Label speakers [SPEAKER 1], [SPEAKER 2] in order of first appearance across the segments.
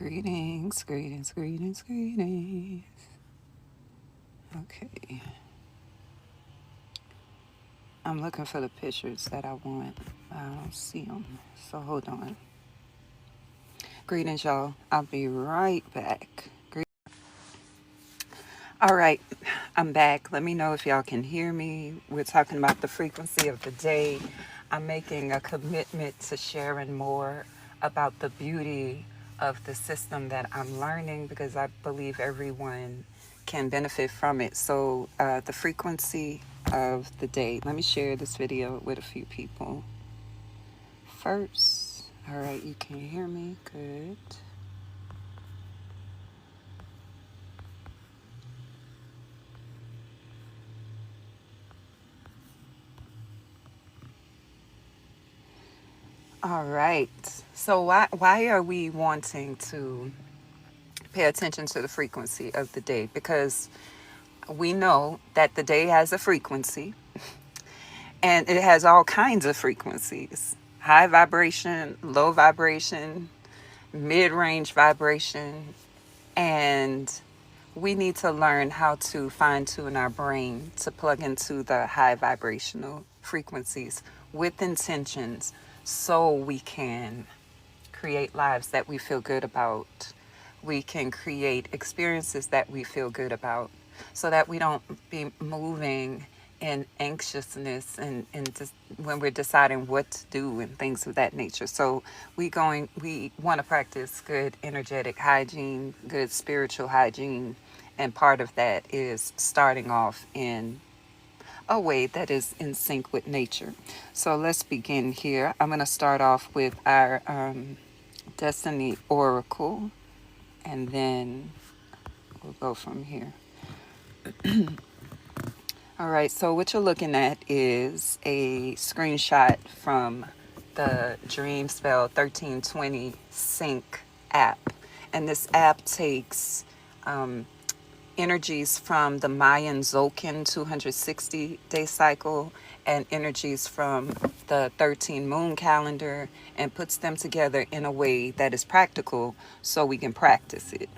[SPEAKER 1] Greetings, greetings, greetings, greetings. Okay. I'm looking for the pictures that I want. I don't see them. So hold on. Greetings, y'all. I'll be right back. All right. I'm back. Let me know if y'all can hear me. We're talking about the frequency of the day. I'm making a commitment to sharing more about the beauty of the system that I'm learning because I believe everyone can benefit from it. So, the frequency of the day. Let me share this video with a few people first. All right, you can hear me. Good. All right. So why are we wanting to pay attention to the frequency of the day? Because we know that the day has a frequency and it has all kinds of frequencies. High vibration, low vibration, mid-range vibration, and we need to learn how to fine tune our brain to plug into the high vibrational frequencies with intentions so we can create lives that we feel good about. We can create experiences that we feel good about so that we don't be moving in anxiousness and just when we're deciding what to do and things of that nature. So we want to practice good energetic hygiene, good spiritual hygiene, and part of that is starting off in a way that is in sync with nature. So let's begin here. I'm going to start off with our Destiny Oracle, and then we'll go from here. All right, so what you're looking at is a screenshot from the Dream Spell 1320 Sync app. And this app takes energies from the Mayan Tzlokin 260-day cycle and energies from the 13 moon calendar and puts them together in a way that is practical so we can practice it.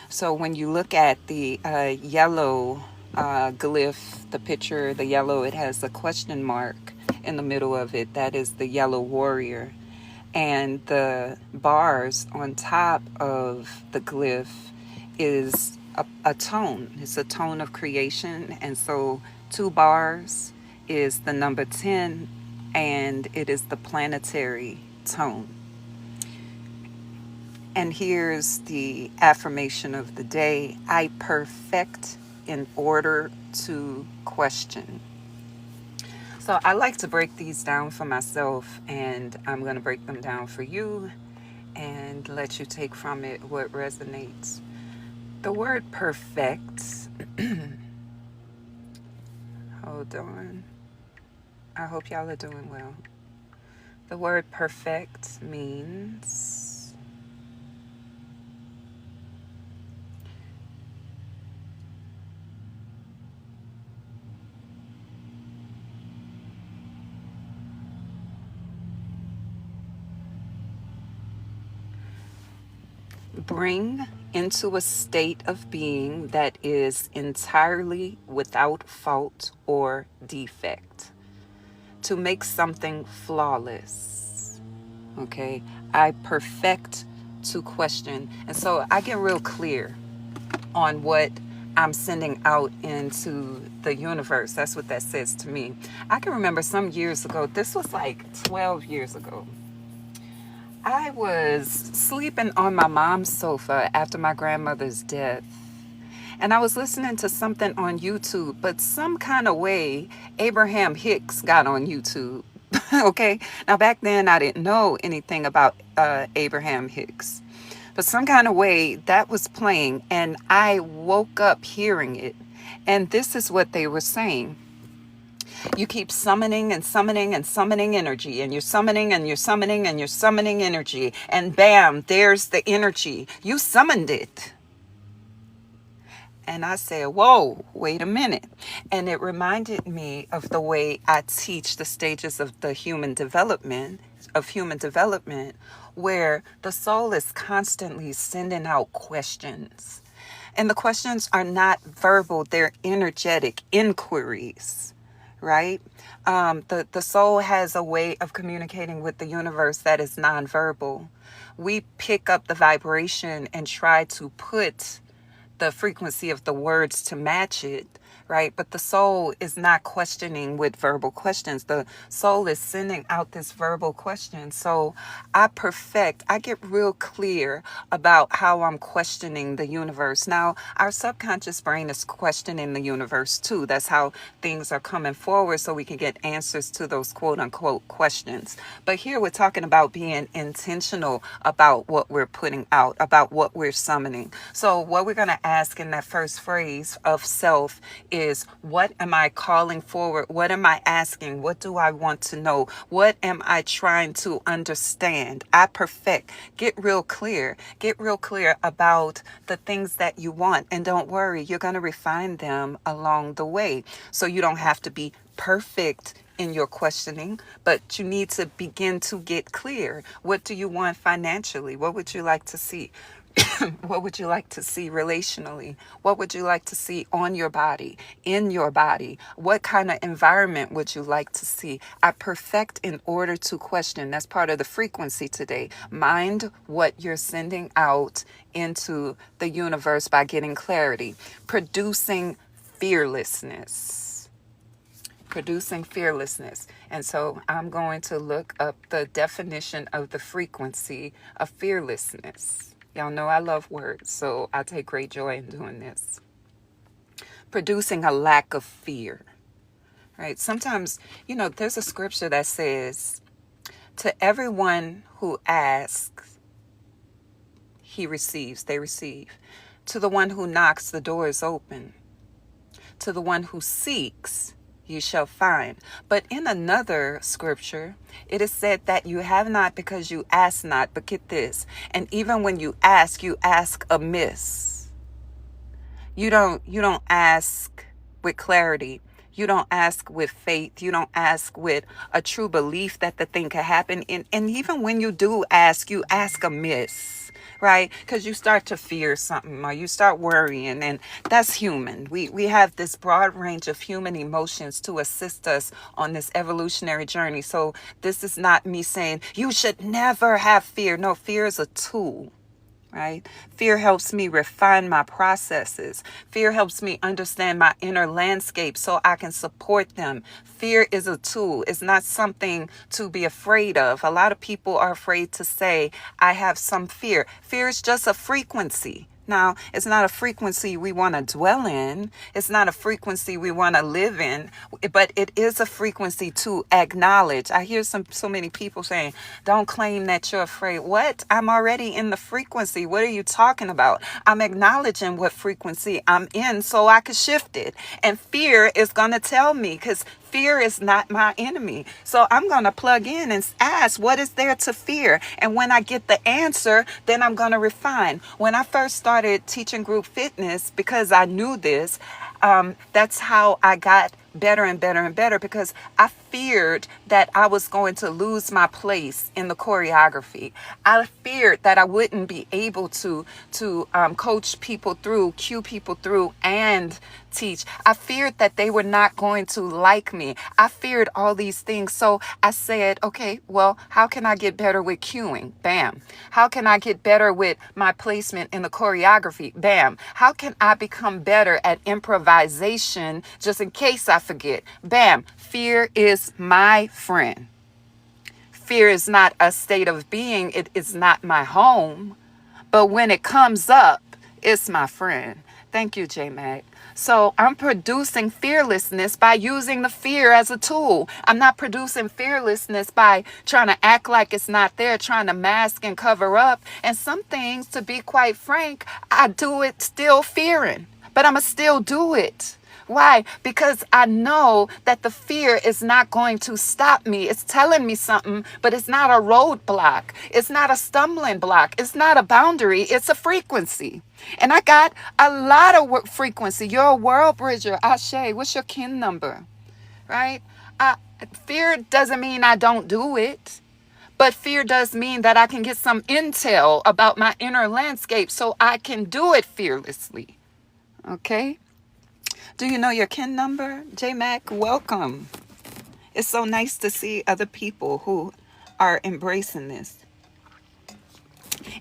[SPEAKER 1] So when you look at the yellow glyph, the picture, the yellow, it has a question mark in the middle of it. That is the yellow warrior. And the bars on top of the glyph is a tone. It's a tone of creation. And so 2 bars is the number 10, and it is the planetary tone. And here's the affirmation of the day. I perfect in order to question. So I like to break these down for myself, and I'm going to break them down for you and let you take from it what resonates. The word perfect, hold on. I hope y'all are doing well. The word perfect means bring into a state of being that is entirely without fault or defect. To make something flawless. Okay? I perfect to question. And so I get real clear on what I'm sending out into the universe. That's what that says to me. I can remember some years ago, this was like 12 years ago. I was sleeping on my mom's sofa after my grandmother's death. And I was listening to something on YouTube, but some kind of way Abraham Hicks got on YouTube. Okay. Now, back then, I didn't know anything about Abraham Hicks, but some kind of way that was playing, and I woke up hearing it. And this is what they were saying. You keep summoning and summoning and summoning energy, and you're summoning and you're summoning and you're summoning energy, and bam, there's the energy. You summoned it. And I said, whoa, wait a minute. And it reminded me of the way I teach the stages of the human development, where the soul is constantly sending out questions. And the questions are not verbal, they're energetic inquiries, right? The soul has a way of communicating with the universe that is nonverbal. We pick up the vibration and try to put the frequency of the words to match it, right? But the soul is not questioning with verbal questions. The soul is sending out this verbal question. So I get real clear about how I'm questioning the universe. Now, our subconscious brain is questioning the universe too. That's how things are coming forward so we can get answers to those quote unquote questions. But here we're talking about being intentional about what we're putting out, about what we're summoning. So what we're going to ask in that first phrase of self is, what am I calling forward? What am I asking? What do I want to know? What am I trying to understand? I perfect. Get real clear. Get real clear about the things that you want. And don't worry, you're going to refine them along the way. So you don't have to be perfect in your questioning, but you need to begin to get clear. What do you want financially? What would you like to see? What would you like to see relationally? What would you like to see on your body, in your body? What kind of environment would you like to see? I perfect in order to question. That's part of the frequency today. Mind what you're sending out into the universe by getting clarity. Producing fearlessness. Producing fearlessness. And so I'm going to look up the definition of the frequency of fearlessness. Y'all know I love words, so I take great joy in doing this. Producing a lack of fear, right? Sometimes, there's a scripture that says, to everyone who asks, he receives, they receive. To the one who knocks, the door is open. To the one who seeks, you shall find. But in another scripture, it is said that you have not because you ask not. But get this. And even when you ask amiss. You don't ask with clarity. You don't ask with faith. You don't ask with a true belief that the thing could happen. And even when you do ask, you ask amiss. Right? Because you start to fear something or you start worrying, and that's human. We have this broad range of human emotions to assist us on this evolutionary journey. So this is not me saying you should never have fear. No, fear is a tool. Right? Fear helps me refine my processes. Fear helps me understand my inner landscape so I can support them. Fear is a tool. It's not something to be afraid of. A lot of people are afraid to say, I have some fear. Fear is just a frequency. Now, it's not a frequency we want to dwell in. It's not a frequency we want to live in, but it is a frequency to acknowledge. I hear so many people saying, don't claim that you're afraid. What? I'm already in the frequency. What are you talking about? I'm acknowledging what frequency I'm in so I could shift it. And fear is going to tell me, because fear is not my enemy. So I'm going to plug in and ask, what is there to fear? And when I get the answer, then I'm going to refine. When I first started teaching group fitness, because I knew this, that's how I got better and better and better, because I feared that I was going to lose my place in the choreography. I feared that I wouldn't be able to coach people through, cue people through, and teach. I feared that they were not going to like me. I feared all these things. So I said, okay, well, how can I get better with cueing? Bam. How can I get better with my placement in the choreography? Bam. How can I become better at improvisation just in case I forget? Bam. Fear is my friend. Fear is not a state of being. It is not my home. But when it comes up, it's my friend. Thank you, J Mac. So I'm producing fearlessness by using the fear as a tool. I'm not producing fearlessness by trying to act like it's not there, trying to mask and cover up. And some things, to be quite frank, I do it still fearing, but I'ma still do it. Why? Because I know that the fear is not going to stop me. It's telling me something, but it's not a roadblock. It's not a stumbling block. It's not a boundary. It's a frequency. And I got a lot of frequency. You're a world bridger. Ashe, what's your kin number? Right? Fear doesn't mean I don't do it. But fear does mean that I can get some intel about my inner landscape so I can do it fearlessly. Okay? Do you know your kin number? J Mac, welcome. It's so nice to see other people who are embracing this.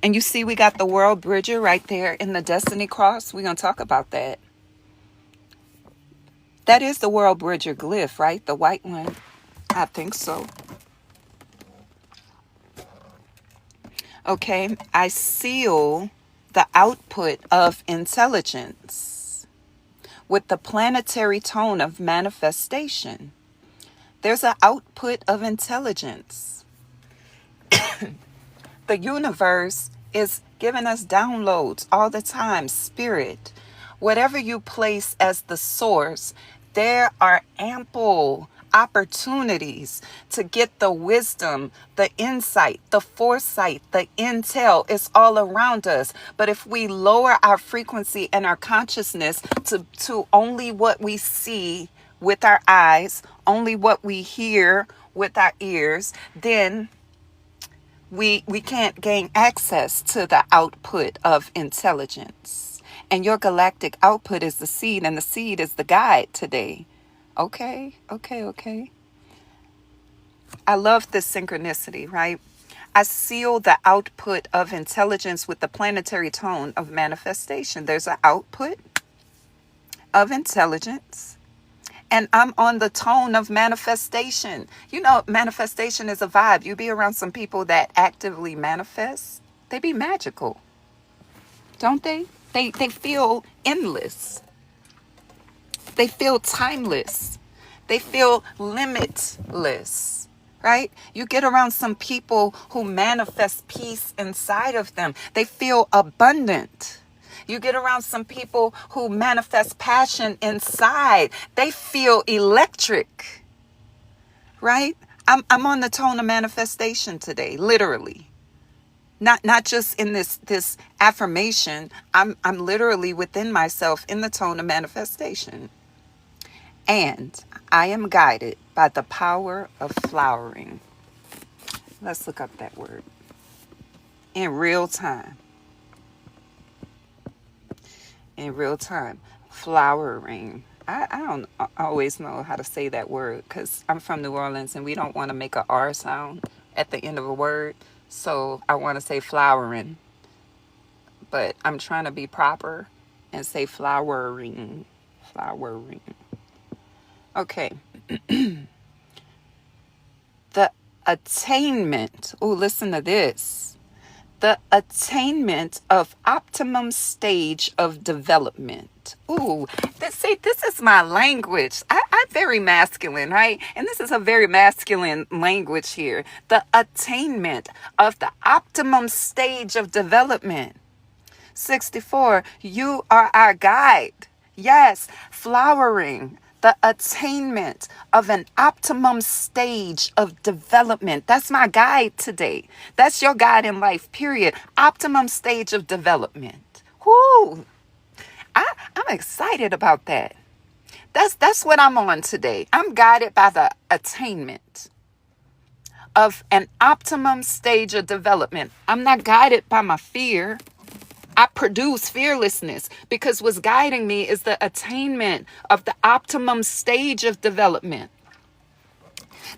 [SPEAKER 1] And you see, we got the World Bridger right there in the Destiny Cross. We're going to talk about that. That is the World Bridger glyph, right? The white one. I think so. Okay, I seal the output of intelligence with the planetary tone of manifestation. There's an output of intelligence. The universe is giving us downloads all the time. Spirit, whatever you place as the source, there are ample opportunities to get the wisdom, the insight, the foresight, the intel. It's all around us. But if we lower our frequency and our consciousness to only what we see with our eyes, only what we hear with our ears, then we can't gain access to the output of intelligence. And your galactic output is the seed, and the seed is the guide today. Okay. I love this synchronicity, right? I seal the output of intelligence with the planetary tone of manifestation. There's an output of intelligence, and I'm on the tone of manifestation. You know, manifestation is a vibe. You be around some people that actively manifest, they be magical, don't they? They feel endless. They feel timeless. They feel limitless, right? You get around some people who manifest peace inside of them. They feel abundant. You get around some people who manifest passion inside. They feel electric, right? I'm on the tone of manifestation today, literally. Not just in this affirmation. I'm literally within myself in the tone of manifestation. And I am guided by the power of flowering. Let's look up that word. In real time. In real time. Flowering. I don't always know how to say that word because I'm from New Orleans and we don't want to make a R sound at the end of a word. So I want to say flowering. But I'm trying to be proper and say flowering. Flowering. Okay. The attainment. Oh, listen to this. The attainment of optimum stage of development. Ooh, this is my language. I'm very masculine, right? And this is a very masculine language here. The attainment of the optimum stage of development. 64, you are our guide. Yes, flowering. The attainment of an optimum stage of development. That's my guide today. That's your guide in life, period. Optimum stage of development. Whoo! I'm excited about that. That's what I'm on today. I'm guided by the attainment of an optimum stage of development. I'm not guided by my fear. I produce fearlessness because what's guiding me is the attainment of the optimum stage of development.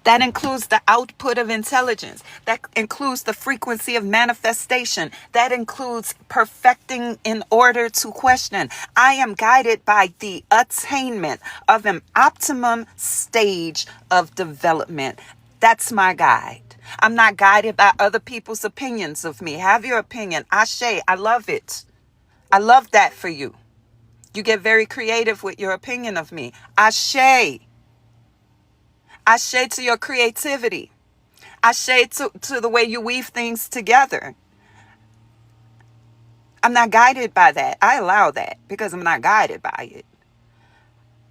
[SPEAKER 1] That includes the output of intelligence. That includes the frequency of manifestation. That includes perfecting in order to question. I am guided by the attainment of an optimum stage of development. That's my guide. I'm not guided by other people's opinions of me. Have your opinion. Ashe, I love it. I love that for you. You get very creative with your opinion of me. Ashe. Ashe to your creativity. Ashe to the way you weave things together. I'm not guided by that. I allow that because I'm not guided by it.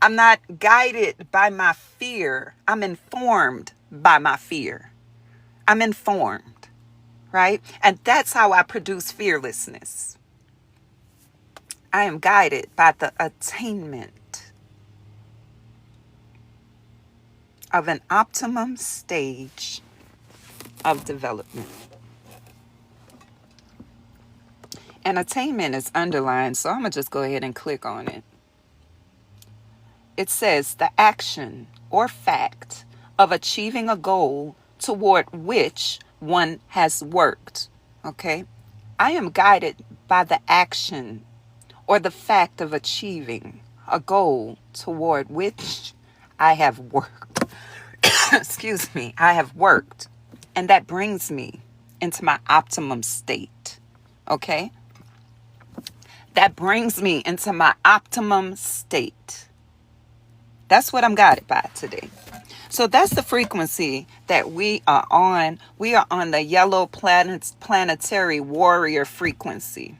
[SPEAKER 1] I'm not guided by my fear. I'm informed by my fear. I'm informed, right? And that's how I produce fearlessness. I am guided by the attainment of an optimum stage of development. And attainment is underlined, so I'm going to just go ahead and click on it. It says the action or fact of achieving a goal toward which one has worked. Okay? I am guided by the action or the fact of achieving a goal toward which I have worked. Excuse me, I have worked. And that brings me into my optimum state. Okay? That brings me into my optimum state. That's what I'm guided by today. So that's the frequency that we are on. We are on the yellow planetary warrior frequency.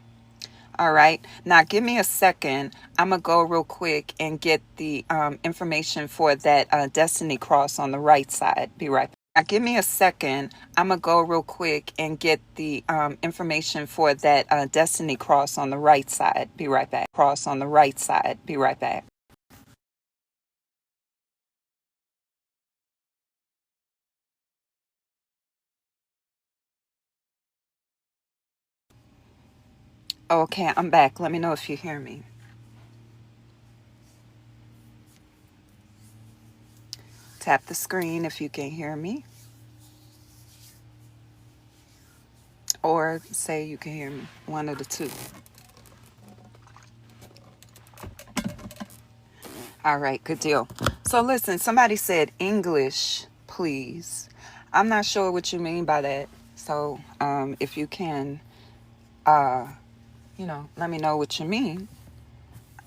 [SPEAKER 1] All right. Now, give me a second. I'm going to go real quick and get the information for that destiny cross on the right side. Be right back. Now, give me a second. I'm going to go real quick and get the information for that destiny cross on the right side. Be right back. Cross on the right side. Be right back. Okay, I'm back. Let me know if you hear me. Tap the screen if you can hear me. Or say you can hear me. One of the two. All right, good deal. So listen, somebody said English, please. I'm not sure what you mean by that. So if you can, let me know what you mean.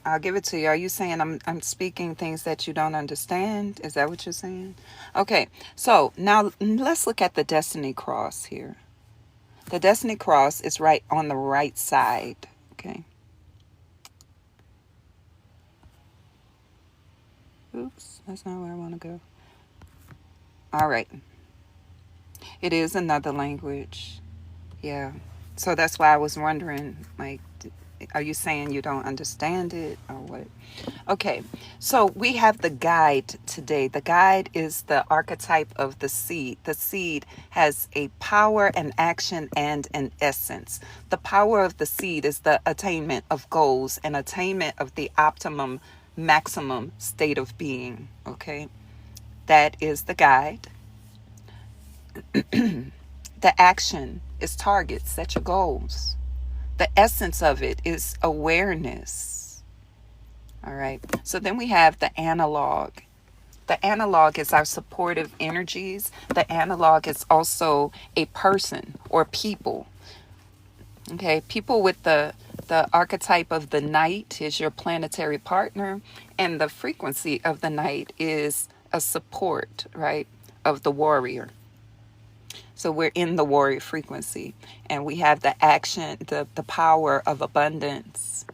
[SPEAKER 1] I'll give it to you. Are you saying I'm speaking things that you don't understand? Is that what you're saying? Okay, so now let's look at the Destiny Cross here. The Destiny Cross is right on the right side. Okay. Oops, that's not where I want to go. All right. It is another language. Yeah. So that's why I was wondering, like, are you saying you don't understand it or what? Okay. So we have the guide today. The guide is the archetype of the seed. The seed has a power, an action, and an essence. The power of the seed is the attainment of goals and attainment of the optimum, maximum state of being. Okay. That is the guide. The action is targets, set your goals. The essence of it is awareness. All right. So then we have the analog. The analog is our supportive energies. The analog is also a person or people. Okay. People with the archetype of the knight is your planetary partner. And the frequency of the knight is a support, right, of the warrior. So we're in the warrior frequency, and we have the action, the power of abundance,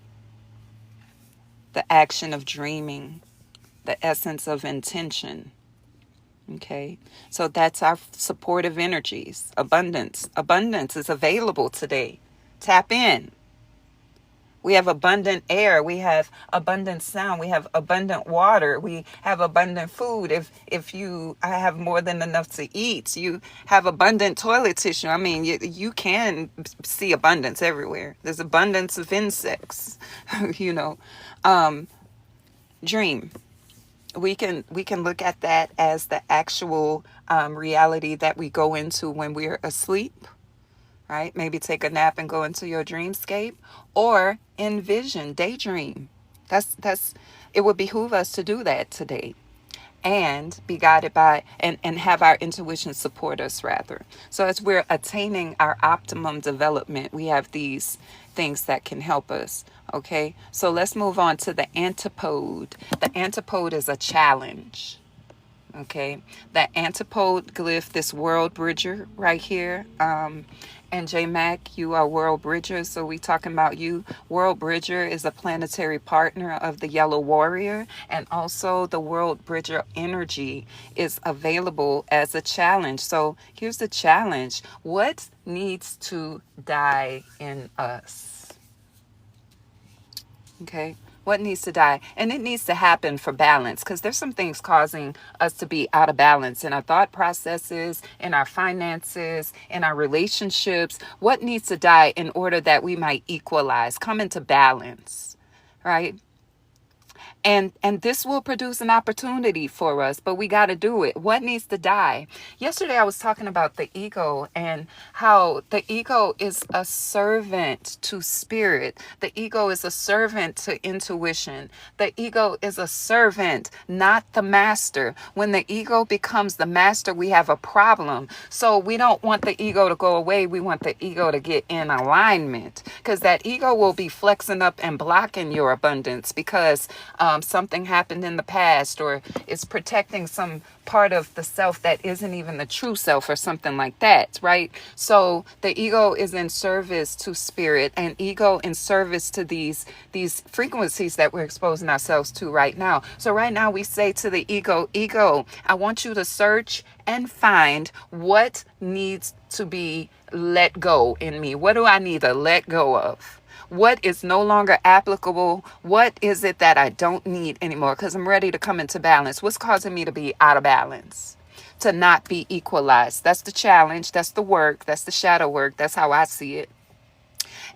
[SPEAKER 1] the action of dreaming, the essence of intention. Okay, so that's our supportive energies. Abundance. Abundance is available today. Tap in. We have abundant air. We have abundant sound. We have abundant water. We have abundant food. If you have more than enough to eat, you have abundant toilet tissue. I mean, you can see abundance everywhere. There's abundance of insects, Dream. We can look at that as the actual reality that we go into when we're asleep. Right? Maybe take a nap and go into your dreamscape, or envision, daydream. That's it would behoove us to do that today and be guided by and have our intuition support us rather. So as we're attaining our optimum development, we have these things that can help us. Okay. So let's move on to the antipode. The antipode is a challenge. Okay, the antipode glyph, this world bridger right here. And J Mac, you are world bridger, so we talking about you. World bridger is a planetary partner of the yellow warrior, and also the world bridger energy is available as a challenge. So here's the challenge: what needs to die in us? Okay, What needs to die? And it needs to happen for balance, because there's some things causing us to be out of balance in our thought processes, in our finances, in our relationships. What needs to die in order that we might equalize, come into balance, right? And this will produce an opportunity for us, but we got to do it. What needs to die? Yesterday I was talking about the ego and how the ego is a servant to spirit. The ego is a servant to intuition. The ego is a servant, not the master. When the ego becomes the master, we have a problem. So we don't want the ego to go away. We want the ego to get in alignment, because that ego will be flexing up and blocking your abundance because something happened in the past, or it's protecting some part of the self that isn't even the true self or something like that, right? So the ego is in service to spirit, and ego in service to these frequencies that we're exposing ourselves to right now. So right now we say to the ego, I want you to search and find what needs to be let go in me. What do I need to let go of? What is no longer applicable? What is it that I don't need anymore? Because I'm ready to come into balance. What's causing me to be out of balance? To not be equalized. That's the challenge. That's the work. That's the shadow work. That's how I see it.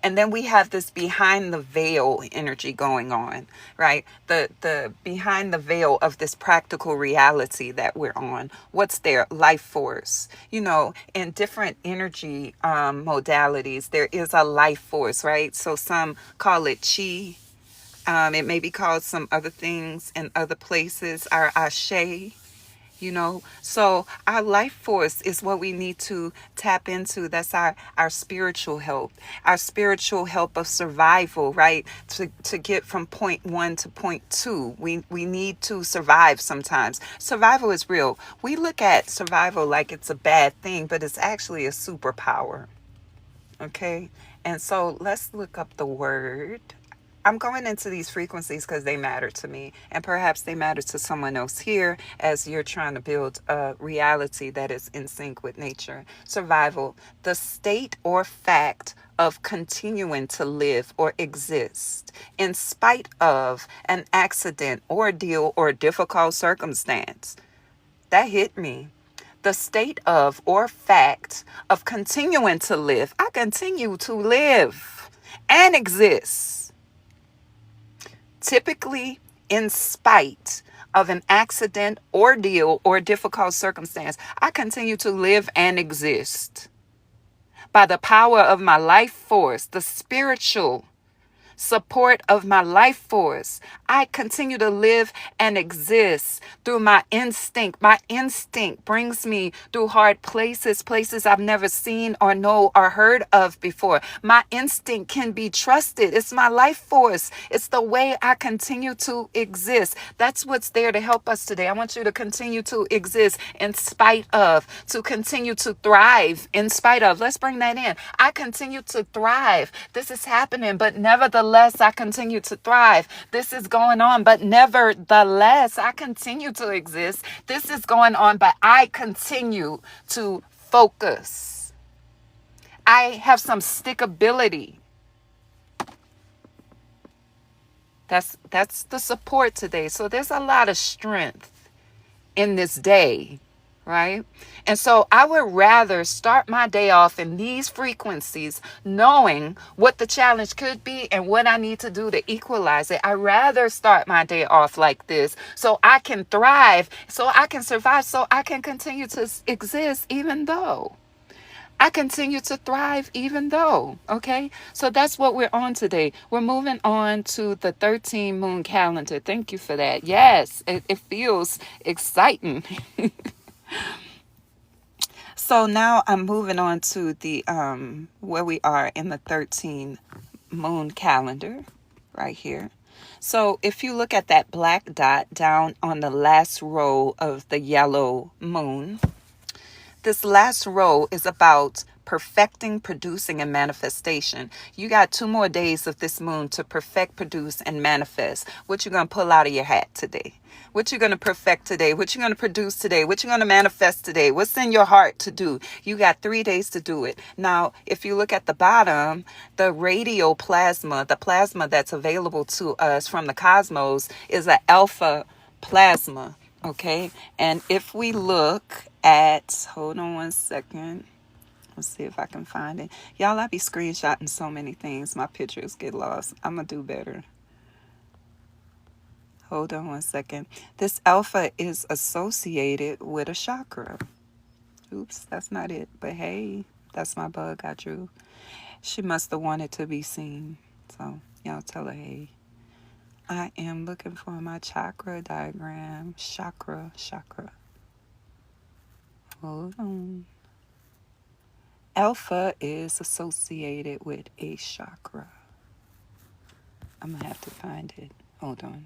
[SPEAKER 1] And then we have this behind the veil energy going on, right? The behind the veil of this practical reality that we're on. What's there? Life force. You know, in different energy modalities, there is a life force, right? So some call it chi. It may be called some other things in other places, our ashe. So our life force is what we need to tap into. That's our spiritual help, of survival, right? To get from point 1 to point 2, we need to survive sometimes. Survival is real. We look at survival like it's a bad thing, but it's actually a superpower. Okay. And so let's look up the word. I'm going into these frequencies because they matter to me, and perhaps they matter to someone else here as you're trying to build a reality that is in sync with nature. Survival, the state or fact of continuing to live or exist in spite of an accident, ordeal, or difficult circumstance. That hit me. The state of or fact of continuing to live. I continue to live and exist. Typically in spite of an accident, ordeal, or difficult circumstance. I continue to live and exist by the power of my life force, the spiritual support of my life force. I continue to live and exist through my instinct. My instinct brings me through hard places I've never seen or know or heard of before. My instinct can be trusted. It's my life force. It's the way I continue to exist. That's what's there to help us today. I want you to continue to exist in spite of, to continue to thrive in spite of. Let's bring that in. I continue to thrive. This is happening, but nevertheless, I continue to thrive. This is going on, but nevertheless, I continue to exist. This is going on, but I continue to focus. I have some stickability. That's the support today. So there's a lot of strength in this day, right? And so I would rather start my day off in these frequencies, knowing what the challenge could be and what I need to do to equalize it. I'd rather start my day off like this so I can thrive, so I can survive, so I can continue to exist even though. I continue to thrive even though, okay? So that's what we're on today. We're moving on to the 13 moon calendar. Thank you for that. Yes, it feels exciting. So now I'm moving on to the where we are in the 13 moon calendar right here. So if you look at that black dot down on the last row of the yellow moon, this last row is about perfecting, producing, and manifestation. You got 2 more days of this moon to perfect, produce, and manifest. What you going to pull out of your hat today? What you're going to perfect today? What you're going to produce today? What you're going to manifest today? What's in your heart to do? You got 3 days to do it. Now, if you look at the bottom, the radio plasma, the plasma that's available to us from the cosmos is an alpha plasma. Okay. And if we look at, hold on one second. Let's see if I can find it. Y'all, I be screenshotting so many things. My pictures get lost. I'm going to do better. Hold on one second. This alpha is associated with a chakra. Oops, that's not it. But hey, that's my bug I drew. She must have wanted to be seen. So y'all tell her, hey. I am looking for my chakra diagram. Chakra. Hold on. Alpha is associated with a chakra. I'm going to have to find it. Hold on.